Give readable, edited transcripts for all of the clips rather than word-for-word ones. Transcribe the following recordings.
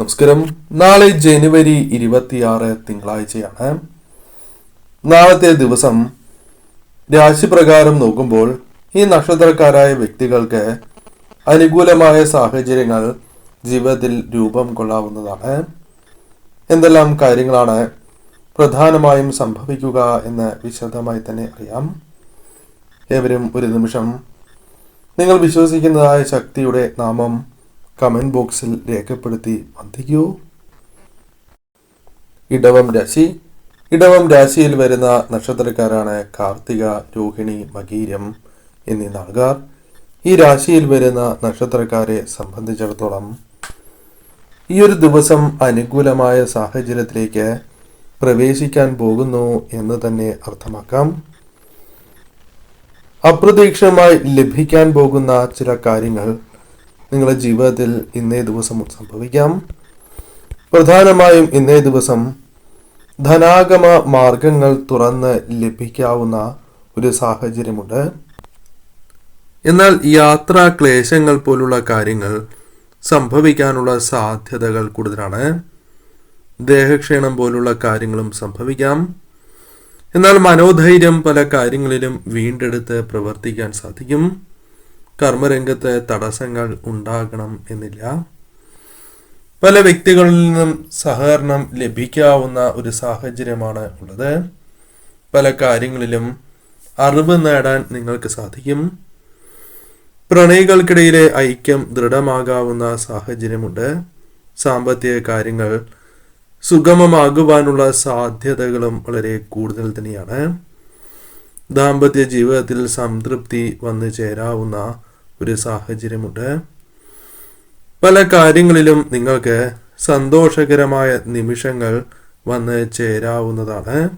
നമസ്കാരം. നാളെ ജനുവരി 26 തിങ്കളാഴ്ചയാണ്. നാളത്തെ ദിവസം രാശിപ്രകാരം നോക്കുമ്പോൾ ഈ നക്ഷത്രക്കാരായ വ്യക്തികൾക്ക് അനുകൂലമായ സാഹചര്യങ്ങൾ ജീവിതത്തിൽ രൂപം കൊള്ളാവുന്നതാണ്. എന്തെല്ലാം കാര്യങ്ങളാണ് പ്രധാനമായും സംഭവിക്കുക എന്ന് വിശദമായി തന്നെ അറിയാം. ഏവരും ഒരു നിമിഷം നിങ്ങൾ വിശ്വസിക്കുന്നതായ ശക്തിയുടെ നാമം കമന്റ് ബോക്സിൽ രേഖപ്പെടുത്തി വന്ദിക്കൂ. ഇടവം രാശി. ഇടവം രാശിയിൽ വരുന്ന നക്ഷത്രക്കാരാണ് കാർത്തിക, രോഹിണി, മകീരം എന്നീ നാളുകാർ. ഈ രാശിയിൽ വരുന്ന നക്ഷത്രക്കാരെ സംബന്ധിച്ചിടത്തോളം ഈ ഒരു ദിവസം അനുകൂലമായ സാഹചര്യത്തിലേക്ക് പ്രവേശിക്കാൻ പോകുന്നു എന്ന് തന്നെ അർത്ഥമാക്കാം. അപ്രതീക്ഷിതമായി ലഭിക്കാൻ പോകുന്ന ചില കാര്യങ്ങൾ നിങ്ങളുടെ ജീവിതത്തിൽ ഇന്നേ ദിവസം സംഭവിക്കാം. പ്രധാനമായും ഇന്നേ ദിവസം ധനാഗമ മാർഗങ്ങൾ തുറന്ന് ലഭിക്കാവുന്ന ഒരു സാഹചര്യമുണ്ട്. എന്നാൽ യാത്രാ ക്ലേശങ്ങൾ പോലുള്ള കാര്യങ്ങൾ സംഭവിക്കാനുള്ള സാധ്യതകൾ കൂടുതലാണ്. ദേഹക്ഷീണം പോലുള്ള കാര്യങ്ങളും സംഭവിക്കാം. എന്നാൽ മനോധൈര്യം പല കാര്യങ്ങളിലും വീണ്ടെടുത്ത് പ്രവർത്തിക്കാൻ സാധിക്കും. കർമ്മരംഗത്ത് തടസ്സങ്ങൾ ഉണ്ടാകണം എന്നില്ല. പല വ്യക്തികളിൽ നിന്നും സഹകരണം ലഭിക്കാവുന്ന ഒരു സാഹചര്യമാണ് ഉള്ളത്. പല കാര്യങ്ങളിലും അറിവ് നേടാൻ നിങ്ങൾക്ക് സാധിക്കും. പ്രണയികൾക്കിടയിലെ ഐക്യം ദൃഢമാകാവുന്ന സാഹചര്യമുണ്ട്. സാമ്പത്തിക കാര്യങ്ങൾ സുഗമമാകുവാനുള്ള സാധ്യതകളും വളരെ കൂടുതൽ തന്നെയാണ്. ദാമ്പത്യ ജീവിതത്തിൽ സംതൃപ്തി വന്നു ചേരാവുന്ന ഒരു സാഹചര്യമുണ്ട്. പല കാര്യങ്ങളിലും നിങ്ങൾക്ക് സന്തോഷകരമായ നിമിഷങ്ങൾ വന്ന് ചേരാവുന്നതാണ്.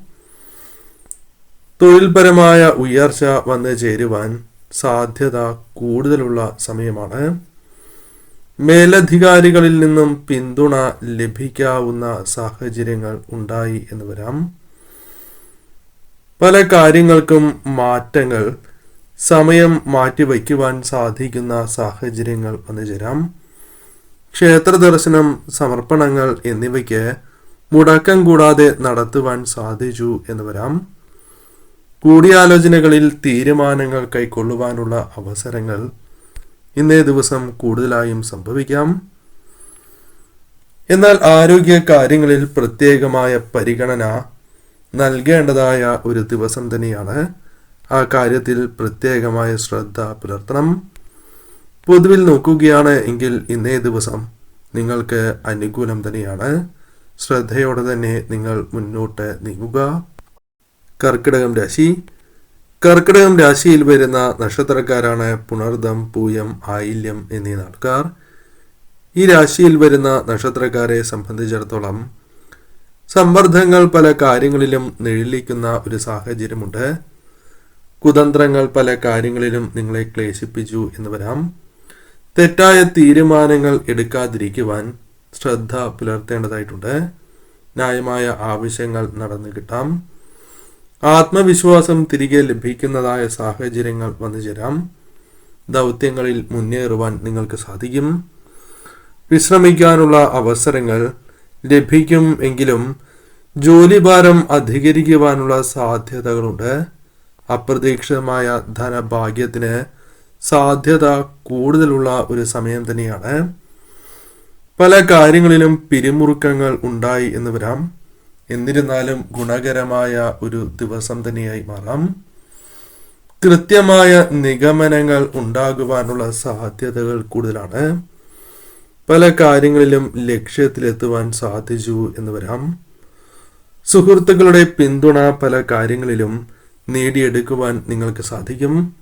തൊഴിൽപരമായ ഉയർച്ച വന്ന് ചേരുവാൻ സാധ്യത കൂടുതലുള്ള സമയമാണ്. മേലധികാരികളിൽ നിന്നും പിന്തുണ ലഭിക്കാവുന്ന സാഹചര്യങ്ങൾ ഉണ്ടായി എന്ന് വരാം. പല കാര്യങ്ങൾക്കും മാറ്റങ്ങൾ സമയം മാറ്റിവയ്ക്കുവാൻ സാധിക്കുന്ന സാഹചര്യങ്ങൾ വന്നു ചേരാം. ക്ഷേത്ര ദർശനം, സമർപ്പണങ്ങൾ എന്നിവയ്ക്ക് മുടക്കം കൂടാതെ നടത്തുവാൻ സാധിച്ചു എന്ന് വരാം. കൂടിയാലോചനകളിൽ തീരുമാനങ്ങൾ കൈക്കൊള്ളുവാനുള്ള അവസരങ്ങൾ ഇന്നേ ദിവസം കൂടുതലായും സംഭവിക്കാം. എന്നാൽ ആരോഗ്യ കാര്യങ്ങളിൽ പ്രത്യേകമായ പരിഗണന നൽകേണ്ടതായ ഒരു ദിവസം തന്നെയാണ്. ആ കാര്യത്തിൽ പ്രത്യേകമായ ശ്രദ്ധ പുലർത്തണം. പൊതുവിൽ നോക്കുകയാണ് എങ്കിൽ ഇന്നേ ദിവസം നിങ്ങൾക്ക് അനുകൂലം തന്നെയാണ്. ശ്രദ്ധയോടെ തന്നെ നിങ്ങൾ മുന്നോട്ട് നീങ്ങുക. കർക്കിടകം രാശി. കർക്കിടകം രാശിയിൽ വരുന്ന നക്ഷത്രക്കാരാണ് പുണർദം, പൂയം, ആയില്യം എന്നീ നാളുകാർ. ഈ രാശിയിൽ വരുന്ന നക്ഷത്രക്കാരെ സംബന്ധിച്ചിടത്തോളം സമ്മർദ്ദങ്ങൾ പല കാര്യങ്ങളിലും നിഴലിക്കുന്ന ഒരു സാഹചര്യമുണ്ട്. കുതന്ത്രങ്ങൾ പല കാര്യങ്ങളിലും നിങ്ങളെ ക്ലേശിപ്പിച്ചു എന്ന് വരാം. തെറ്റായ തീരുമാനങ്ങൾ എടുക്കാതിരിക്കുവാൻ ശ്രദ്ധ പുലർത്തേണ്ടതായിട്ടുണ്ട്. ന്യായമായ ആവശ്യങ്ങൾ നടന്നു കിട്ടാം. ആത്മവിശ്വാസം തിരികെ ലഭിക്കുന്നതായ സാഹചര്യങ്ങൾ വന്നു ചേരാം. ദൗത്യങ്ങളിൽ മുന്നേറുവാൻ നിങ്ങൾക്ക് സാധിക്കും. വിശ്രമിക്കാനുള്ള അവസരങ്ങൾ ലഭിക്കും എങ്കിലും ജോലിഭാരം അധികരിക്കുവാനുള്ള സാധ്യതകളുണ്ട്. അപ്രതീക്ഷിതമായ ധനഭാഗ്യത്തിന് സാധ്യത കൂടുതലുള്ള ഒരു സമയം തന്നെയാണ്. പല കാര്യങ്ങളിലും പിരിമുറുക്കങ്ങൾ ഉണ്ടായി എന്ന് വരാം. എന്നിരുന്നാലും ഗുണകരമായ ഒരു ദിവസം തന്നെയായി മാറാം. കൃത്യമായ നിഗമനങ്ങൾ ഉണ്ടാകുവാനുള്ള സാധ്യതകൾ കൂടുതലാണ്. പല കാര്യങ്ങളിലും ലക്ഷ്യത്തിലെത്തുവാൻ സാധിച്ചു എന്ന് വരാം. സുഹൃത്തുക്കളുടെ പിന്തുണ പല കാര്യങ്ങളിലും നേടിയെടുക്കുവാൻ നിങ്ങൾക്ക് സാധിക്കും.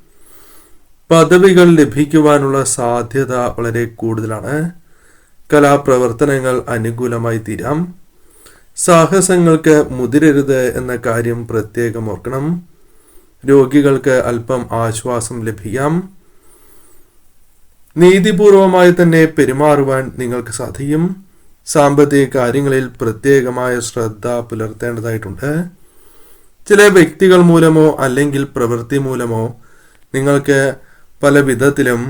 പദവികൾ ലഭിക്കുവാനുള്ള സാധ്യത വളരെ കൂടുതലാണ്. കലാപ്രവർത്തനങ്ങൾ അനുകൂലമായി തീരാം. സാഹസങ്ങൾക്ക് മുതിരരുത് എന്ന കാര്യം പ്രത്യേകം ഓർക്കണം. രോഗികൾക്ക് അല്പം ആശ്വാസം ലഭിക്കാം. നീതിപൂർവമായി തന്നെ പെരുമാറുവാൻ നിങ്ങൾക്ക് സാധിക്കും. സാമ്പത്തിക കാര്യങ്ങളിൽ പ്രത്യേകമായ ശ്രദ്ധ പുലർത്തേണ്ടതായിട്ടുണ്ട്. ചില വ്യക്തികൾ മൂലമോ അല്ലെങ്കിൽ പ്രവൃത്തി മൂലമോ നിങ്ങൾക്ക് പല വിധത്തിലും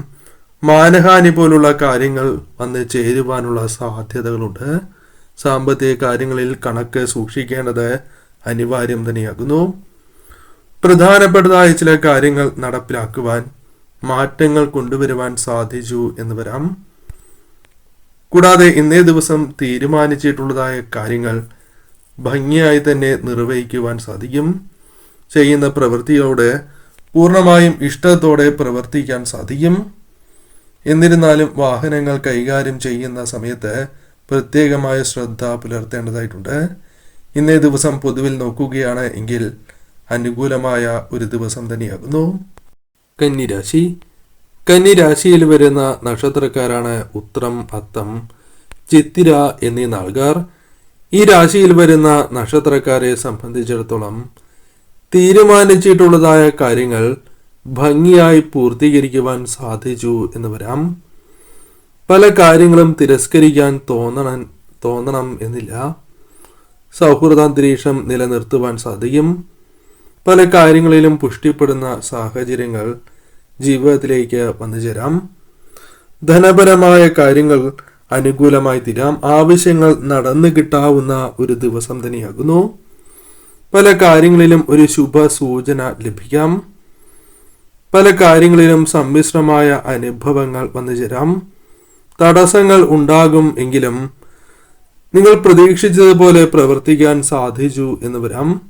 മാനഹാനി പോലുള്ള കാര്യങ്ങൾ വന്ന് ചേരുവാനുള്ള സാധ്യതകളുണ്ട്. സാമ്പത്തിക കാര്യങ്ങളിൽ കണക്ക് സൂക്ഷിക്കേണ്ടത് അനിവാര്യം തന്നെയാകുന്നു. പ്രധാനപ്പെട്ടതായ ചില കാര്യങ്ങൾ നടപ്പിലാക്കുവാൻ, മാറ്റങ്ങൾ കൊണ്ടുവരുവാൻ സാധിച്ചു എന്ന് വരാം. കൂടാതെ ഇന്നേ ദിവസം തീരുമാനിച്ചിട്ടുള്ളതായ കാര്യങ്ങൾ ഭംഗിയായി തന്നെ നിർവഹിക്കുവാൻ സാധിക്കും. ചെയ്യുന്ന പ്രവൃത്തിയോട് പൂർണ്ണമായും ഇഷ്ടത്തോടെ പ്രവർത്തിക്കാൻ സാധിക്കും. എന്നിരുന്നാലും വാഹനങ്ങൾ കൈകാര്യം ചെയ്യുന്ന സമയത്ത് പ്രത്യേകമായ ശ്രദ്ധ പുലർത്തേണ്ടതായിട്ടുണ്ട്. ഇന്നേ ദിവസം പൊതുവിൽ നോക്കുകയാണ് എങ്കിൽ അനുകൂലമായ ഒരു ദിവസം തന്നെയാകുന്നു. കന്നിരാശി. കന്നിരാശിയിൽ വരുന്ന നക്ഷത്രക്കാരാണ് ഉത്രം, അത്തം, ചിത്തിര എന്നീ നാളുകാർ. ഈ രാശിയിൽ വരുന്ന നക്ഷത്രക്കാരെ സംബന്ധിച്ചിടത്തോളം തീരുമാനിച്ചിട്ടുള്ളതായ കാര്യങ്ങൾ ഭംഗിയായി പൂർത്തീകരിക്കുവാൻ സാധിച്ചു എന്ന് വരാം. പല കാര്യങ്ങളും തിരസ്കരിക്കാൻ തോന്നണം എന്നില്ല. സൗഹൃദാന്തരീക്ഷം നിലനിർത്തുവാൻ സാധിക്കും. പല കാര്യങ്ങളിലും പുഷ്ടിപ്പെടുന്ന സാഹചര്യങ്ങൾ ജീവിതത്തിലേക്ക് വന്നു ചേരാം. ധനപരമായ കാര്യങ്ങൾ അനുകൂലമായി തീരാം. ആവശ്യങ്ങൾ നടന്നു കിട്ടാവുന്ന ഒരു ദിവസം തന്നെയാകുന്നു. പല കാര്യങ്ങളിലും ഒരു ശുഭ സൂചന ലഭിക്കാം. പല കാര്യങ്ങളിലും സമ്മിശ്രമായ അനുഭവങ്ങൾ വന്നു ചേരാം. തടസ്സങ്ങൾ ഉണ്ടാകും എങ്കിലും നിങ്ങൾ പ്രതീക്ഷിച്ചതുപോലെ പ്രവർത്തിക്കാൻ സാധിച്ചു എന്ന് വരാം.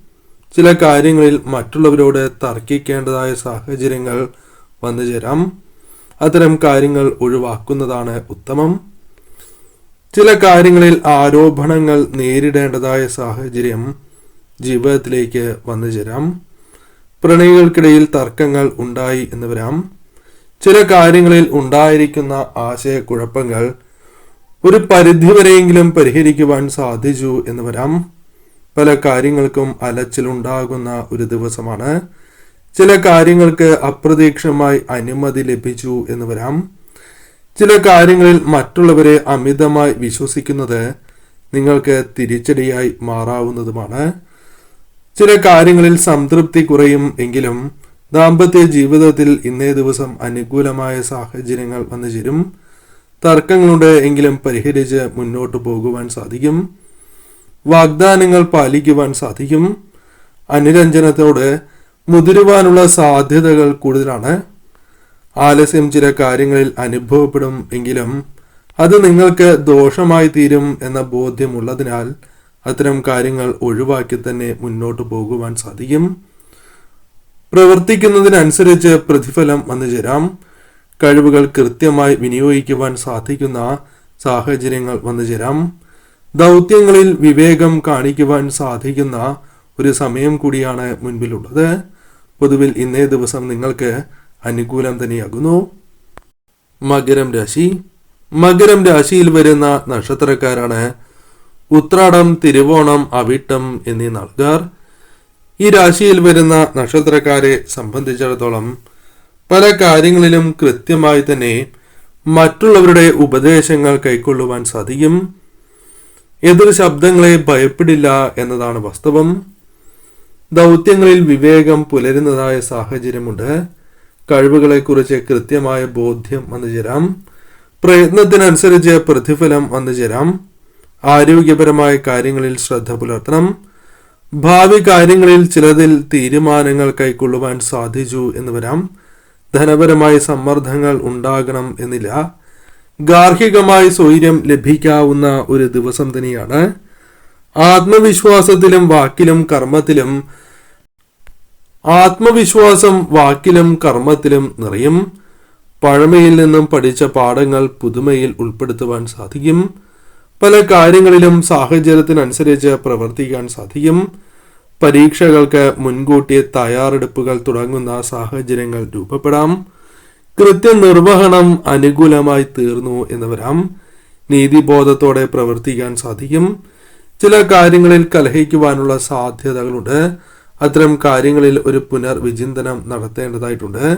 ചില കാര്യങ്ങളിൽ മറ്റുള്ളവരോട് തർക്കിക്കേണ്ടതായ സാഹചര്യങ്ങൾ വന്നു ചേരാം. അത്തരം കാര്യങ്ങൾ ഒഴിവാക്കുന്നതാണ് ഉത്തമം. ചില കാര്യങ്ങളിൽ ആരോപണങ്ങൾ നേരിടേണ്ടതായ സാഹചര്യം ജീവിതത്തിലേക്ക് വന്നു ചേരാം. പ്രണയികൾക്കിടയിൽ തർക്കങ്ങൾ ഉണ്ടായി എന്ന് വരാം. ചില കാര്യങ്ങളിൽ ഉണ്ടായിരിക്കുന്ന ആശയക്കുഴപ്പങ്ങൾ ഒരു പരിധിവരെയെങ്കിലും പരിഹരിക്കുവാൻ സാധിച്ചു എന്ന് വരാം. പല കാര്യങ്ങൾക്കും അലച്ചിലുണ്ടാകുന്ന ഒരു ദിവസമാണ്. ചില കാര്യങ്ങൾക്ക് അപ്രതീക്ഷിതമായി അനുമതി ലഭിച്ചു എന്ന് വരാം. ചില കാര്യങ്ങളിൽ മറ്റുള്ളവരെ അമിതമായി വിശ്വസിക്കുന്നത് നിങ്ങൾക്ക് തിരിച്ചടിയായി മാറാവുന്നതുമാണ്. ചില കാര്യങ്ങളിൽ സംതൃപ്തി കുറയും എങ്കിലും ദാമ്പത്യ ജീവിതത്തിൽ ഇന്നേ ദിവസം അനുകൂലമായ സാഹചര്യങ്ങൾ വന്നു ചേരും. തർക്കങ്ങളുണ്ട് എങ്കിലും പരിഹരിച്ച് മുന്നോട്ട് പോകുവാൻ സാധിക്കും. വാഗ്ദാനങ്ങൾ പാലിക്കുവാൻ സാധിക്കും. അനുരഞ്ജനത്തോട് മുതിരുവാനുള്ള സാധ്യതകൾ കൂടുതലാണ്. ആലസ്യം ചില കാര്യങ്ങളിൽ അനുഭവപ്പെടും എങ്കിലും അത് നിങ്ങൾക്ക് ദോഷമായി തീരും എന്ന ബോധ്യമുള്ളതിനാൽ അത്തരം കാര്യങ്ങൾ ഒഴിവാക്കി തന്നെ മുന്നോട്ട് പോകുവാൻ സാധിക്കും. പ്രവർത്തിക്കുന്നതിനനുസരിച്ച് പ്രതിഫലം വന്നു ചേരാം. കഴിവുകൾ കൃത്യമായി വിനിയോഗിക്കുവാൻ സാധിക്കുന്ന സാഹചര്യങ്ങൾ വന്നു ചേരാം. ദൗത്യങ്ങളിൽ വിവേകം കാണിക്കുവാൻ സാധിക്കുന്ന ഒരു സമയം കൂടിയാണ് മുൻപിലുള്ളത്. പൊതുവിൽ ഇന്നേ ദിവസം നിങ്ങൾക്ക് അനുകൂലം തന്നെയാകുന്നു. മകരം രാശി. മകരം രാശിയിൽ വരുന്ന നക്ഷത്രക്കാരാണ് ഉത്രാടം, തിരുവോണം, അവിട്ടം എന്നീ നാളുകാർ. ഈ രാശിയിൽ വരുന്ന നക്ഷത്രക്കാരെ സംബന്ധിച്ചിടത്തോളം പല കാര്യങ്ങളിലും കൃത്യമായി തന്നെ മറ്റുള്ളവരുടെ ഉപദേശങ്ങൾ കൈക്കൊള്ളുവാൻ സാധിക്കും. എതിർ ശബ്ദങ്ങളെ ഭയപ്പെടില്ല എന്നതാണ് വാസ്തവം. ദൗത്യങ്ങളിൽ വിവേകം പുലരുന്നതായ സാഹചര്യമുണ്ട്. കഴിവുകളെക്കുറിച്ച് കൃത്യമായ ബോധ്യം വന്നു ചേരാം. പ്രയത്നത്തിനനുസരിച്ച് പ്രതിഫലം വന്നു ചേരാം. ആരോഗ്യപരമായ കാര്യങ്ങളിൽ ശ്രദ്ധ പുലർത്തണം. ഭാവി കാര്യങ്ങളിൽ ചിലതിൽ തീരുമാനങ്ങൾ കൈക്കൊള്ളുവാൻ സാധിച്ചു എന്ന് വരാം. ധനപരമായ സമ്മർദ്ദങ്ങൾ ഉണ്ടാകണം എന്നില്ല. ഗാർഹികമായി സ്വൈര്യം ലഭിക്കാവുന്ന ഒരു ദിവസം തന്നെയാണ്. ആത്മവിശ്വാസം വാക്കിലും കർമ്മത്തിലും നിറയും. പഴമയിൽ നിന്നും പഠിച്ച പാഠങ്ങൾ പുതുമയിൽ ഉൾപ്പെടുത്തുവാൻ സാധിക്കും. പല കാര്യങ്ങളിലും സാഹചര്യത്തിനനുസരിച്ച് പ്രവർത്തിക്കാൻ സാധിക്കും. പരീക്ഷകൾക്ക് മുൻകൂട്ടി തയ്യാറെടുപ്പുകൾ തുടങ്ങുന്ന സാഹചര്യങ്ങൾ രൂപപ്പെടാം. കൃത്യനിർവഹണം അനുകൂലമായി തീർന്നു എന്ന് വരാം. നീതിബോധത്തോടെ പ്രവർത്തിക്കാൻ സാധിക്കും. ചില കാര്യങ്ങളിൽ കലഹിക്കുവാനുള്ള സാധ്യതകളുണ്ട്. അത്തരം കാര്യങ്ങളിൽ ഒരു പുനർവിചിന്തനം നടത്തേണ്ടതായിട്ടുണ്ട്.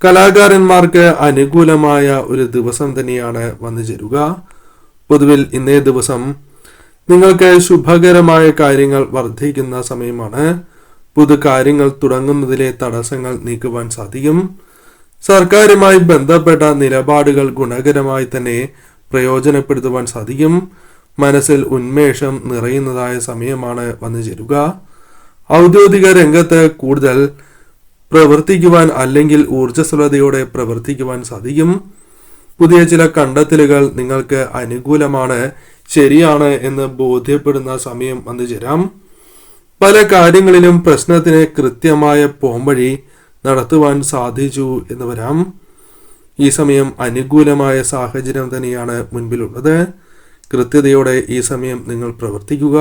കലാകാരന്മാർക്ക് അനുകൂലമായ ഒരു ദിവസം തന്നെയാണ് വന്നു ചേരുക. പൊതുവിൽ ഇന്നേ ദിവസം നിങ്ങൾക്ക് ശുഭകരമായ കാര്യങ്ങൾ വർദ്ധിക്കുന്ന സമയമാണ്. പുതു കാര്യങ്ങൾ തുടങ്ങുന്നതിലെ തടസ്സങ്ങൾ നീക്കുവാൻ സാധിക്കും. സർക്കാരുമായി ബന്ധപ്പെട്ട നിലപാടുകൾ ഗുണകരമായി തന്നെ പ്രയോജനപ്പെടുത്തുവാൻ സാധിക്കും. മനസ്സിൽ ഉന്മേഷം നിറയുന്നതായ സമയമാണ് വന്നു ചേരുക. ഔദ്യോഗിക രംഗത്ത് കൂടുതൽ പ്രവർത്തിക്കുവാൻ അല്ലെങ്കിൽ ഊർജ്ജസ്വലതയോടെ പ്രവർത്തിക്കുവാൻ സാധിക്കും. പുതിയ ചില കണ്ടെത്തലുകൾ നിങ്ങൾക്ക് അനുകൂലമാണ്, ശരിയാണ് എന്ന് ബോധ്യപ്പെടുന്ന സമയം വന്നു ചേരാം. പല കാര്യങ്ങളിലും പ്രശ്നത്തിന് കൃത്യമായ പോംവഴി നടത്തുവാൻ സാധിച്ചു എന്ന് വരാം. ഈ സമയം അനുകൂലമായ സാഹചര്യം തന്നെയാണ് മുൻപിലുള്ളത്. കൃത്യതയോടെ ഈ സമയം നിങ്ങൾ പ്രവർത്തിക്കുക.